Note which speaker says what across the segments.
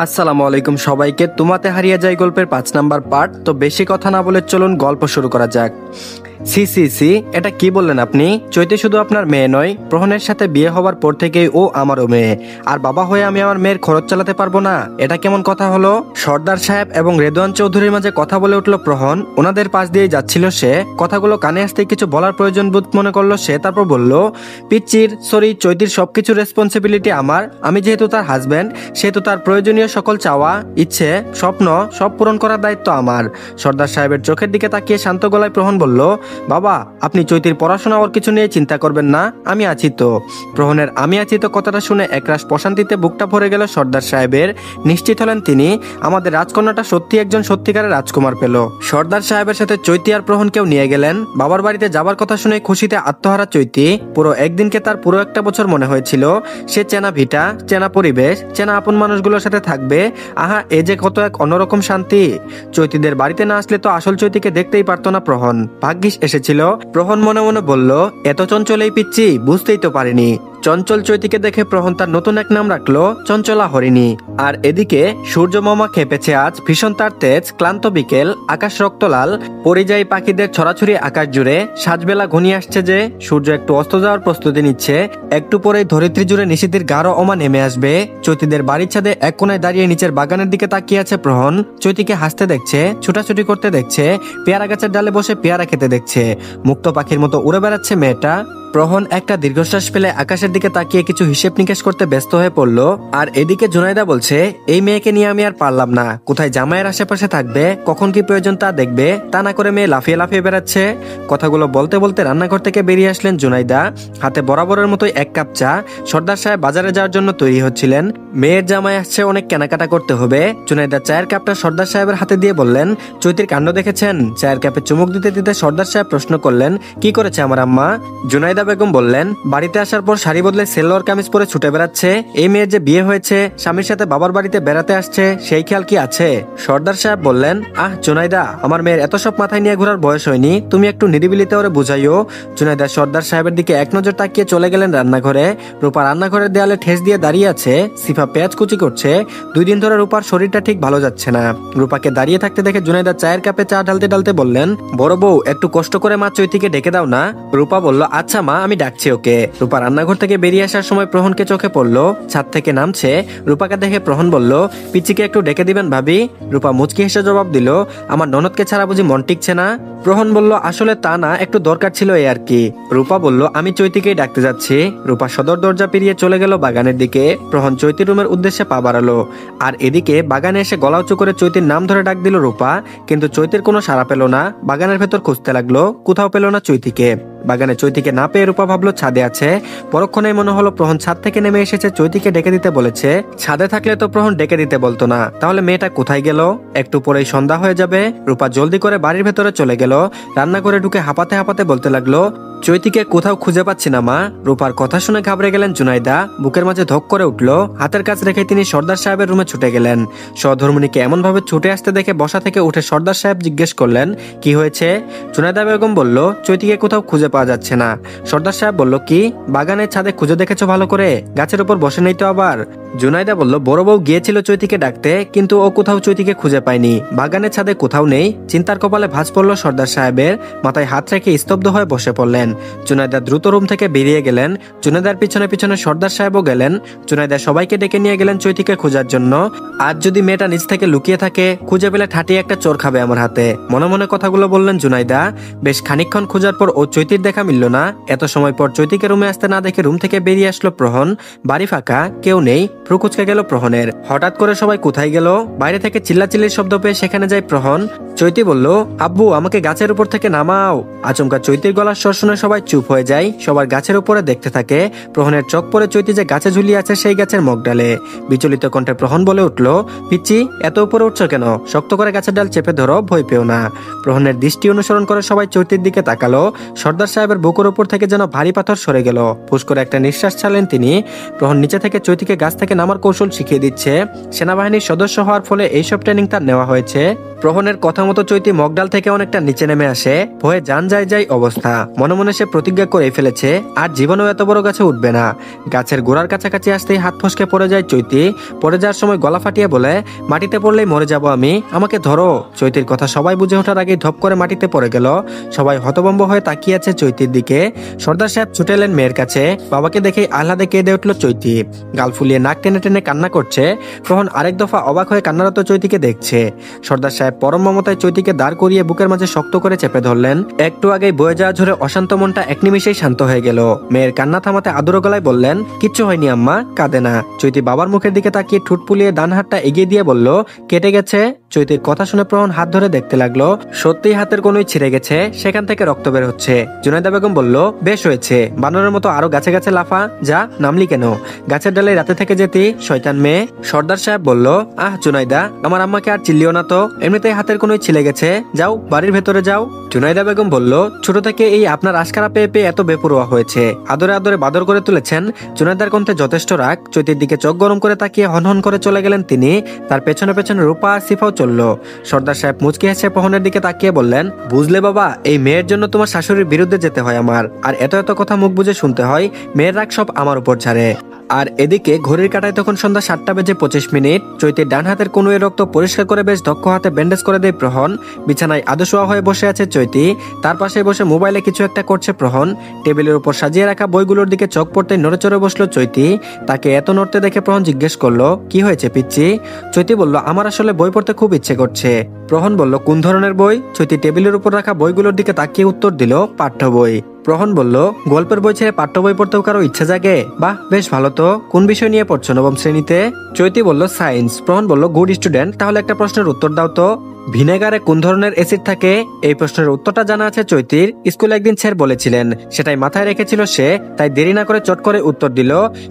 Speaker 1: আসসালামু আলাইকুম সবাইকে। তোমাতে হারিয়ে যায় গল্পের ৫ নাম্বার পার্ট। তো বেশি কথা না বলে চলুন গল্প শুরু করা যাক। সি সি সি, এটা কি বললেন আপনি? চৈতি শুধু আপনার মেয়ে নয়, প্রহনের সাথে বিয়ে হওয়ার পর থেকেই ও আমারও মেয়ে। আর বাবা হয়ে আমি আমার মেয়ের খরচ চালাতে পারবো না? এটা কেমন কথা হলো? সর্দার সাহেব এবং রেদওয়ান চৌধুরীর মাঝে কথা বলে উঠল প্রহন। ওনাদের পাশ দিয়ে যাচ্ছিল সে, কথাগুলো কানে আসতে কিছু বলার প্রয়োজন বোধ মনে করলো সে। তারপর বলল, পিচ্চির সরি, চৈতির সবকিছু রেসপন্সিবিলিটি আমার। আমি যেহেতু তার হাজব্যান্ড, সেহেতু তার প্রয়োজনীয় সকল চাওয়া, ইচ্ছে, স্বপ্ন সব পূরণ করার দায়িত্ব আমার। সর্দার সাহেবের চোখের দিকে তাকিয়ে শান্ত গলায় প্রহন বলল, বাবা আপনি চৈতির পড়াশোনা ওর কিছু নিয়ে চিন্তা করবেন না, আমি আছি তো। প্রহনের আমি আছি তো কথাটা শুনে একরাশ প্রশান্তিতে বুকটা ভরে গেল সর্দার সাহেবের। নিশ্চিত হলেন তিনি, আমাদের রাজকন্যাটা সত্যি একজন সত্যিকারের রাজকুমার পেল। সর্দার সাহেবের সাথে চৈতি আর প্রহনকেও নিয়ে গেলেন। বাবার বাড়িতে যাবার কথা শুনে খুশিতে আত্মহারা চৈতি। পুরো একদিনকে তার পুরো একটা বছর মনে হয়েছিল। সে চেনা ভিটা, চেনা পরিবেশ, চেনা আপন মানুষগুলোর সাথে থাকবে। আহা, এ যে কত এক অন্যরকম শান্তি। চৈতিদের বাড়িতে না আসলে তো আসল চৈতিকে দেখতেই পারতো না প্রহন। ভাগ্যিস এসেছিল। প্রহন মনে মনে বলল, এত চঞ্চল এই পিচ্ছি, বুঝতেই তো পারিনি। চঞ্চল চৈতিকে দেখে প্রহন তার নতুন এক নাম রাখলো, চঞ্চলা হরিণী। আর এদিকে সূর্য মামা খেপেছে আজ, ভীষণ তার তেজ। ক্লান্ত বিকেল, আকাশ রক্তলাল, পরিযায়ী পাখিদের ছড়াছড়ি আকাশ জুড়ে। সাজবেলা ঘনিয়ে আসছে যে, সূর্য একটু অস্ত যাওয়ার প্রস্তুতি নিচ্ছে। একটু পরেই ধরিত্রী জুড়ে নিশীথের গাঢ় অমা নেমে আসবে। চৈতিদের বাড়ির ছাদে এক কোনায় দাঁড়িয়ে নিচের বাগানের দিকে তাকিয়ে আছে প্রহন। চৈতিকে হাসতে দেখছে, ছুটাছুটি করতে দেখছে, পেয়ারা গাছের ডালে বসে পেয়ারা খেতে দেখছে। মুক্ত পাখির মতো উড়ে বেড়াচ্ছে মেয়েটা। প্রহন একটা দীর্ঘশ্বাস ফেলে আকাশের দিকে তাকিয়ে কিছু হিসেব নিকেশ করতে ব্যস্ত হয়ে পড়ল। আর এদিকে জুনাইদা বলছে, এই মেয়েকে নিয়ে আমি আর পারলাম না। কোথায় জামাইয়ের আশেপাশে থাকবে, কখন কি প্রয়োজন তা দেখবে, তা না করে মেয়ে লাফিয়ে লাফিয়ে বেড়াচ্ছে। কথাগুলো বলতে বলতে রান্নাঘর থেকে বেরিয়ে আসলেন জুনাইদা, হাতে বরাবরের মতোই 1 কাপ চা। সর্দার সাহেব বাজারে যাওয়ার জন্য তৈরি হচ্ছিলেন। মেয়ের জামাই আসছে, অনেক কেনাকাটা করতে হবে। জুনাইদা চায়ের কাপটা সর্দার সাহেবের হাতে দিয়ে বললেন, চৈতির কাণ্ড দেখেছেন? চায়ের কাপে চুমুক দিতে দিতে সর্দার সাহেব প্রশ্ন করলেন, কি করেছে আমার আম্মা? জুনাইদা বেগম বললেন, বাড়িতে আসার পর শাড়ি বদলে সেলোয়ার কামিজ পরে ছুটে বেড়াচ্ছে। এই মেয়ের যে বিয়ে হয়েছে, স্বামীর সাথে বাবার বাড়িতে বেড়াতে আসছে, সেই খেয়াল কি আছে? সর্দার সাহেব বললেন, আহ জুনাইদা, আমার মেয়ের এত সব মাথায় নিয়ে ঘোরার বয়স হয়নি, তুমি একটু নিরিবিলিতে ওরে বুঝাইও। জুনাইদা সর্দার সাহেবের দিকে এক নজর তাকিয়ে চলে গেলেন রান্নাঘরে। রূপা রান্নাঘরের দেয়ালে ঠেস দিয়ে দাঁড়িয়ে আছে। সিফা পেঁয়াজ কুচি করছে। 2 দিন ধরে রূপার শরীরটা ঠিক ভালো যাচ্ছে না। রূপাকে দাঁড়িয়ে থাকতে দেখে জুনাইদা চায়ের কাপে চা ঢালতে ঢালতে বললেন, বড় বউ একটু কষ্ট করে মা চৈতিকে ডেকে দাও না। রূপা বলল, আচ্ছা মা, আমি ডাকছি ওকে। রূপা রান্নাঘর থেকে বেরিয়ে আসার সময় প্রহনকে চোখে পড়লো, ছাদ থেকে নামছে। রূপাকে দেখে প্রহন বলল, পিচ্চিকে একটু ডেকে দিবেন ভাবি। রূপা মুচকি হেসে জবাব দিল, আমার ননদকে ছাড়া বুঝি মন টিকছে না? প্রহন বলল, আসলে তা না, একটু দরকার ছিল এই আর কি। রূপা বলল, আমি চৈতিকেই ডাকতে যাচ্ছি। রূপা সদর দরজা পেরিয়ে চলে গেল বাগানের দিকে। প্রহন চৈতির রুমের উদ্দেশ্যে পা বাড়ালো। আর এদিকে বাগানে এসে গলা উঁচু করে চৈতির নাম ধরে ডাক দিল রূপা, কিন্তু চৈতির কোনো সাড়া পেল না। বাগানের ভেতর খুঁজতে লাগলো, কোথাও পেল না চৈতিকে। বাগানে চৈতিকে না পেয়ে রূপা ভাবলো ছাদে আছে। পরক্ষণেই মনে হলো প্রহন ছাদ থেকে নেমে এসেছে, চৈতিকে ডেকে দিতে বলেছে। ছাদে থাকলে তো প্রহন ডেকে দিতে বলতো না, তাহলে মেয়েটা কোথায় গেল? একটু পরেই সন্ধ্যা হয়ে যাবে। রূপা জলদি করে বাড়ির ভেতরে চলে গেল। রান্নাঘরে ঢুকে হাঁপাতে হাঁপাতে বলতে লাগলো, চৈতিকে কোথাও খুঁজে পাচ্ছি না মা। রূপার কথা শুনে ঘাবড়ে গেলেন জুনাইদা। বুকের মাঝে ধক করে উঠলো। হাতের কাজ রেখে তিনি সর্দার সাহেবের রুমে ছুটে গেলেন। সহধর্মিণীকে এমন ভাবে ছুটে আসতে দেখে বসা থেকে উঠে সর্দার সাহেব জিজ্ঞেস করলেন, কি হয়েছে? জুনাইদা বেগম বলল, চৈতিকে কোথাও খুঁজে পাওয়া যাচ্ছে না। সর্দার সাহেব বলল, কি বাগানের ছাদে খুঁজে দেখেছো ভালো করে? গাছের উপর বসে নেই তো আবার? জুনাইদা বলল, বড় বউ গিয়েছিল চৈতিকে ডাকতে, কিন্তু ও কোথাও চৈতিকে খুঁজে পায়নি। বাগানের ছাদে কোথাও নেই। চিন্তার কপালে ভাঁজ পড়ল সর্দার সাহেবের। মাথায় হাত রেখে স্তব্ধ হয়ে বসে পড়লেন। জুনাইদা দ্রুত রুম থেকে বেরিয়ে গেলেন। জুনাইদার পিছনে পিছনে সর্দার সাহেবও গেলেন। জুনাইদা সবাইকে ডেকে নিয়ে গেলেন চৈতিকে খোঁজার জন্য। আজ যদি মেয়েটা নিজ থেকে লুকিয়ে থাকে, খুঁজে পেলে ঠাটিয়ে একটা চোর খাবে আমার হাতে। মনে মনে কথাগুলো বললেন জুনাইদা। বেশ খানিকক্ষণ খোঁজার পর ও চৈতির দেখা মিলল না। এত সময় পর চৈতিকে রুমে আসতে না দেখে রুম থেকে বেরিয়ে আসলো প্রহন। বাড়ি ফাঁকা, কেউ নেই। প্রকুচকে গেল প্রহনের। হঠাৎ করে সবাই কোথায় গেল? বাইরে থেকে চিল্লাচিল্লির শব্দ পেয়ে সেখানে যায় প্রহন। চৈতি বলল, আব্বু আমাকে গাছের উপর থেকে নামাও। আচমকা চৈতির গলার স্বর শুনে সবাই চুপ হয়ে যায়। সবার গাছের উপরে দেখতে থাকে। প্রহনের চোখ পড়ে চৈতি যে গাছে ঝুলিয়ে আছে সেই গাছের মগডালে। বিচলিত কণ্ঠে প্রহন বলে উঠল, পিচ্চি এত উপরে উঠছো কেন? শক্ত করে গাছের ডাল চেপে ধরো, ভয় পেও না। প্রহনের দৃষ্টি অনুসরণ করে সবাই চৈতির দিকে তাকালো। সর্দার সাহেবের বুকের উপর থেকে যেন ভারী পাথর সরে গেল। ফুস করে একটা নিঃশ্বাস ছাড়লেন তিনি। প্রহন নিচে থেকে চৈতিকে গাছ থেকে নামার কৌশল শিখিয়ে দিচ্ছে। সেনাবাহিনীর সদস্য হওয়ার ফলে এইসব ট্রেনিং তার নেওয়া হয়েছে। প্রহনের কথা মতো চৈতি মগডাল থেকে অনেকটা নিচে নেমে আসে। ভয়ে যান যায় অবস্থা। মনে মনে সে প্রতিজ্ঞা করে ফেলেছে আর জীবনেও এত বড় গাছে উঠবে না। গাছের গোড়ার কাছাকাছি আসতেই হাত ফসকে পড়ে যায় চৈতি। পড়ে যাওয়ার সময় গলা ফাটিয়ে বলে, মাটিতে পড়লেই মরে যাব আমি, আমাকে ধরো। চৈতির কথা সবাই বুঝে ওঠার আগেই ধপ করে মাটিতে পড়ে গেল। সবাই হতভম্ব হয়ে তাকিয়ে আছে চৈতির দিকে। সর্দার সাহেব ছুটে এলেন মেয়ের কাছে। বাবাকে দেখেই আহ্লাদে কেঁদে উঠল চৈতি। গাল ফুলিয়ে নাক টেনে টেনে কান্না করছে। প্রহন আরেক দফা অবাক হয়ে কান্নারত চৈতিকে দেখছে। সর্দার সাহেব পরম মমতায় চৈতিকে দাঁড় করিয়ে বুকের মাঝে শক্ত করে চেপে ধরলেন। একটু আগেই বয়ে যাওয়া ঝরে অশান্ত মনটা এক নিমিষেই শান্ত হয়ে গেল। মেয়ের কান্না থামাতে আদুরো গলায় বললেন, কিচ্ছু হয়নি আম্মা, কাঁদে না। চৈতি বাবার মুখের দিকে তাকিয়ে ঠুট ফুলিয়ে ডান হাতটা এগিয়ে দিয়ে বলল, কেটে গেছে। চৈতির কথা শুনে প্রহন হাত ধরে দেখতে লাগলো। সত্যিই হাতের কোনোই ছিঁড়ে গেছে, সেখান থেকে রক্ত বের হচ্ছে। জুনাইদা বেগম বলল, বেশ হয়েছে, বানরের মতো আরো গাছে গাছে লাফা। যা, নামলি কেন? গাছের ডালে রাতে থেকে যেতি, শয়তান মেয়ে। সর্দার সাহেব বলল, আহ জুনাইদা, আমার আম্মাকে আর চিল্লিও না তো, এমনিতেই হাতের কোনোই ছিলে গেছে, যাও বাড়ির ভেতরে যাও। জুনাইদা বেগম বলল, ছোট থেকে এই আপনার আশকারা পেয়ে পেয়ে এত বেপরোয়া হয়েছে, আদরে আদরে বাদর করে তুলেছেন। জুনাইদার কণ্ঠে যথেষ্ট রাগ। চৈতির দিকে চোখ গরম করে তাকিয়ে হনহন করে চলে গেলেন তিনি। তার পেছনে পেছনে রূপা আর সিফাও চলল। সর্দার সাহেব মুচকি হেসে প্রহনের দিকে তাকিয়ে বললেন, বুঝলে বাবা, এই মেয়ের জন্য তোমার শাশুড়ির বিরুদ্ধে যেতে হয় আমার, আর এত এত কথা মুখ বুঝে শুনতে হয়। মেয়ের রাগ সব আমার উপর ছাড়ে। আর এদিকে ঘড়ির কাঁটায় তখন সন্ধ্যা 7:25। চৈতির ডান হাতের কনুয়ের রক্ত পরিষ্কার করে বেশ দক্ষ হাতে ব্যান্ডেজ করে দেয় প্রহন। বিছানায় আদশোয়া হয়ে বসে আছে চৈতি। তার পাশে বসে মোবাইলে কিছু একটা করছে প্রহন। টেবিলের উপর সাজিয়ে রাখা বইগুলোর দিকে চোখ পড়তে নড়ে চড়ে বসলো চৈতি। তাকে এত নড়তে দেখে প্রহন জিজ্ঞেস করলো, কি হয়েছে পিচ্ছি? চৈতি বলল, আমার আসলে বই পড়তে খুব ইচ্ছে করছে। প্রহন বলল, কোন ধরনের বই? চৈতি টেবিলের উপর রাখা বইগুলোর দিকে তাকিয়ে উত্তর দিল, পাঠ্য বই। প্রহন বলল, গল্পের বই ছেড়ে পাঠ্য বই পড়তেও কারো ইচ্ছা জাগে? বাহ, বেশ ভালো তো। কোন বিষয় নিয়ে পড়ছো নবম শ্রেণীতে? চৈতি বলল, সায়েন্স। প্রহন বলল, গুড স্টুডেন্ট, তাহলে একটা প্রশ্নের উত্তর দাও তো। ভিনেগারে কোন ধরনের অ্যাসিড থাকে? এই প্রশ্নের উত্তরটা জানা আছে চৈতির। স্কুলে একদিন স্যার বলেছিলেন, সেটাই মাথায় রেখেছিল সে। তাই দেরি না করে চট করে উত্তর দিল,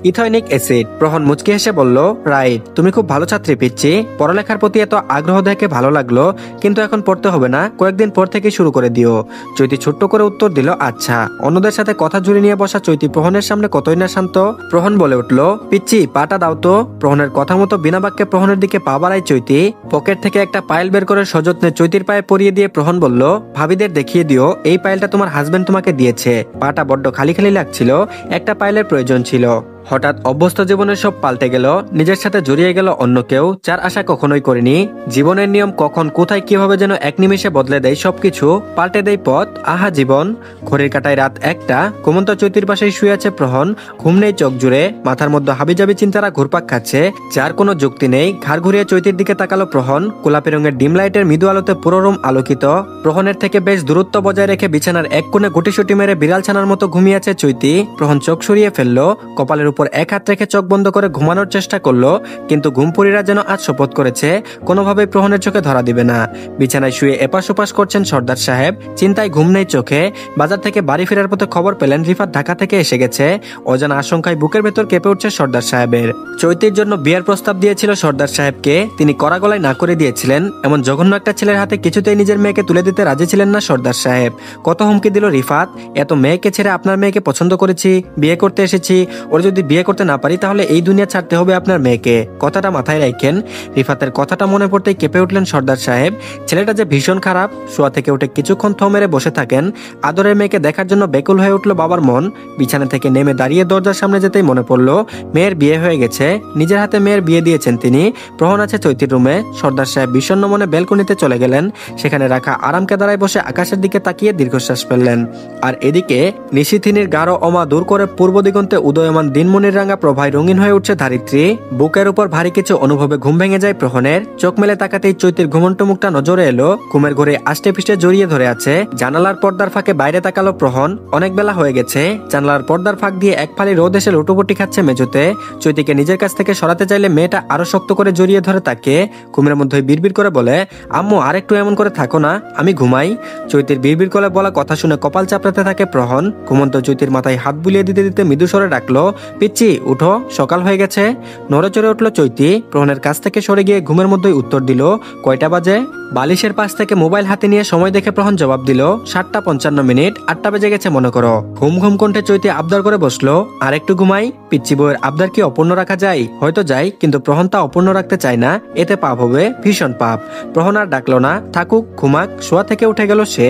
Speaker 1: ইথনিক অ্যাসিড। প্রহন মুচকি হেসে বলল, রাইট, তুমি খুব ভালো ছাত্রী পিচ্ছি। পড়ালেখার প্রতি এত আগ্রহ দেখে ভালো লাগলো, কিন্তু এখন পড়তে হবে না, কয়েকদিন পর থেকে শুরু করে দিও। চৈতি ছোট্ট করে উত্তর দিল, আচ্ছা। অন্যদের সাথে কথা জুড়ে নিয়ে বসা চৈতি প্রহনের সামনে কতই না শান্ত। প্রহন বলে উঠল, পিচ্ছি, পাটা দাও তো। প্রহনের কথা মতো বিনা বাক্যে প্রহনের দিকে পা বাড়ায় চৈতি। পকেট থেকে একটা পাইল বের করে সযত্নে চৈতির পায়ে পরিয়ে দিয়ে প্রহন বলল, ভাবিদের দেখিয়ে দিও, এই পাইলটা তোমার হাজবেন্ড তোমাকে দিয়েছে। পাটা বড্ড খালি খালি লাগছিল, একটা পাইলের প্রয়োজন ছিল। হঠাৎ অভ্যস্ত জীবনের সব পাল্টে গেল। নিজের সাথে জড়িয়ে গেল অন্য কেউ, যার আশা কখনোই করিনি। জীবনের নিয়ম কখন কোথায় কিভাবে যেন এক নিমিষে বদলে দেয় সবকিছু, পাল্টে দেয় পথ। আহা জীবন। ঘড়ির কাঁটায় রাত 1টা। ঘুমন্ত চৈতির পাশেই শুয়ে আছে প্রহন। ঘুম নেই চোখ জুড়ে, মাথার মধ্যে হাবিজাবি চিন্তারা ঘুরপাক খাচ্ছে, যার কোনো যুক্তি নেই। ঘাড় ঘুরিয়ে চৈতির দিকে তাকালো প্রহন। গোলাপি রঙের ডিম লাইটের মৃদু আলোতে পুরো রুম আলোকিত। প্রহনের থেকে বেশ দূরত্ব বজায় রেখে বিছানার এক কোণে গুটিসুটি মেরে বিড়াল ছানার মতো ঘুমিয়ে আছে চৈতি। প্রহন চোখ সরিয়ে ফেললো। কপালের উপর এক হাত রেখে চোখ বন্ধ করে ঘুমানোর চেষ্টা করলো, কিন্তু ঘুমপুরীরা যেন আজ শপথ করেছে কোনোভাবেই প্রহনের চোখে ধরা দিবে না। বিছানায় শুয়ে এপাশ ওপাশ করছেন সর্দার সাহেব। চিন্তায় ঘুম নেই চোখে। বাজার থেকে বাড়ি ফেরার পথে খবর পেলেন রিফাত ঢাকা থেকে এসে গেছে। অজানা আশঙ্কায় বুকের ভেতর কেঁপে উঠছে সর্দার সাহেবের। চৈতির জন্য বিয়ের প্রস্তাব দিয়েছিল সর্দার সাহেবকে, তিনি কড়া গলায় না করে দিয়েছিলেন। এমন জঘন্য একটা ছেলের হাতে কিছুতেই নিজের মেয়েকে তুলে দিতে রাজি ছিলেন না সর্দার সাহেব। কত হুমকি দিল রিফাত, এত মেয়েকে ছেড়ে আপনার মেয়েকে পছন্দ করেছি, বিয়ে করতে এসেছি, ওর যদি বিয়ে করতে না পারি তাহলে এই দুনিয়া ছাড়তে হবে আপনার মেয়েকে, কথাটা মাথায় রাখেন। রিফাতের কথাটা মনে পড়তেই কেঁপে উঠলেন সর্দার সাহেব। ছেলেটা যে ভীষণ খারাপ। শোয়া থেকে উঠে কিছুক্ষণ থ মেরে বসে থাকেন। আদরের মেয়েকে দেখার জন্য বেকুল হয়ে উঠল বাবার মন। বিছানা থেকে নেমে দাঁড়িয়ে দরজার সামনে যেতেই মনে পড়ল মেয়ের বিয়ে হয়ে গেছে। নিজের হাতে মেয়ের বিয়ে দিয়েছেন তিনি। প্রহন আছে চৈতির রুমে। সর্দার সাহেব বিষণ্ণ মনে বেলকনিতে চলে গেলেন। সেখানে রাখা আরাম কেদারায় বসে আকাশের দিকে তাকিয়ে দীর্ঘশ্বাস ফেললেন। আর এদিকে নিশিথিনীর গাঢ় অমা দূর করে পূর্ব দিগন্তে উদয়মান দিনমণির রাঙা প্রভায় রঙিন হয়ে উঠছে ধারিত্রী। বুকের উপর ভারী কিছু অনুভবে ঘুম ভেঙে যায় প্রহনের। চোখ মেলে তাকাতেই চৈতির ঘুমন্ত মুখটা নজরে এলো। ঘুমের ঘরে আষ্টে পিষ্টে জড়িয়ে ধরে আছে। জানালার পর্দার ফাঁকে বাইরে তাকালো প্রহন। অনেক বেলা হয়ে গেছে। জানালার পর্দার ফাঁক দিয়ে এক ফালি রোদ এসে লুটোপুটি খাচ্ছে মেঝোতে। চৈতিকে নিজের কাছ থেকে সরাতে চাইলে মেয়েটা আরো শক্ত করে জড়িয়ে ধরে তাকে। ঘুমের মধ্যে বিড়বিড় করে বলে, আম্মু আর একটু এমন করে থাকো না, আমি ঘুমাই। চৈতির বিড়বিড় করে বলা কথা শুনে কপাল চাপড়াতে থাকে প্রহন। ঘুমন্ত চৈতির মাথায় হাত বুলিয়ে দিতে দিতে মৃদু স্বরে ডাকলো, পিচ্চি উঠো, সকাল হয়ে গেছে। নড়ে চড়ে উঠলো চৈতি। প্রহনের কাছ থেকে সরে গিয়ে ঘুমের মধ্যেই উত্তর দিল, কয়টা বাজে? বালিশের পাশ থেকে মোবাইল হাতে নিয়ে সময় দেখে প্রহন জবাব দিল, 7:55, 8টা বেজে গেছে মনে করো। ঘুম ঘুম কণ্ঠে চৈতি আবদার করে বসলো, আর একটু ঘুমাই। পিচ্চি বউয়ের আবদার কি অপূর্ণ রাখা যায়? হয়তো যায়, কিন্তু প্রহন তা অপূর্ণ রাখতে চায় না। এতে পাপ হবে, ভীষণ পাপ। প্রহন আর ডাকলো না, থাকুক ঘুমাক। শোয়া থেকে উঠে গেল সে।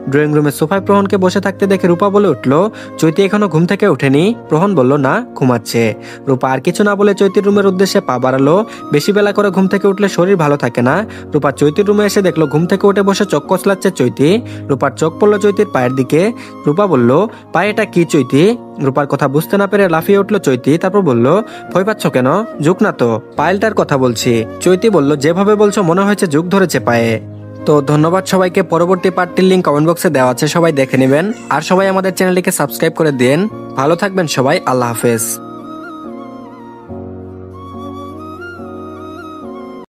Speaker 1: ড্রয়িং রুমের সোফায় প্রহনকে বসে থাকতে দেখে রূপা বলে উঠলো, চৈতি এখনো ঘুম থেকে ওঠেনি? প্রহন বলল, না, ঘুমাচ্ছে। রূপা আর কিছু না বলে চৈতির রুমের উদ্দেশ্যে পা বাড়ালো। বেশি বেলা করে ঘুম থেকে উঠলে শরীর ভালো থাকে না। রূপা চৈতির রুমে এসে দেখলো ঘুম থেকে উঠে বসে চোখ কচলাচ্ছে চৈতি। রূপার চোখ পড়লো চৈতির পায়ের দিকে। রূপা বলল, পায়ে এটা কি চৈতি? রূপার কথা বুঝতে না পেরে লাফিয়ে উঠলো চৈতি। তারপর বলল, ভয় পাচ্ছ কেন? ঝুঁক না তো, পায়েলটার কথা বলছি। চৈতি বলল, যেভাবে বলছো মনে হয়েছে ঝুঁক ধরেছে পায়ে। তো ধন্যবাদ সবাইকে। পরবর্তী পার্টটির লিঙ্ক কমেন্ট বক্সে দেওয়া আছে, সবাই দেখে নেবেন। আর সবাই আমাদের চ্যানেলটিকে সাবস্ক্রাইব করে দিন। ভালো থাকবেন সবাই, আল্লাহ হাফেজ।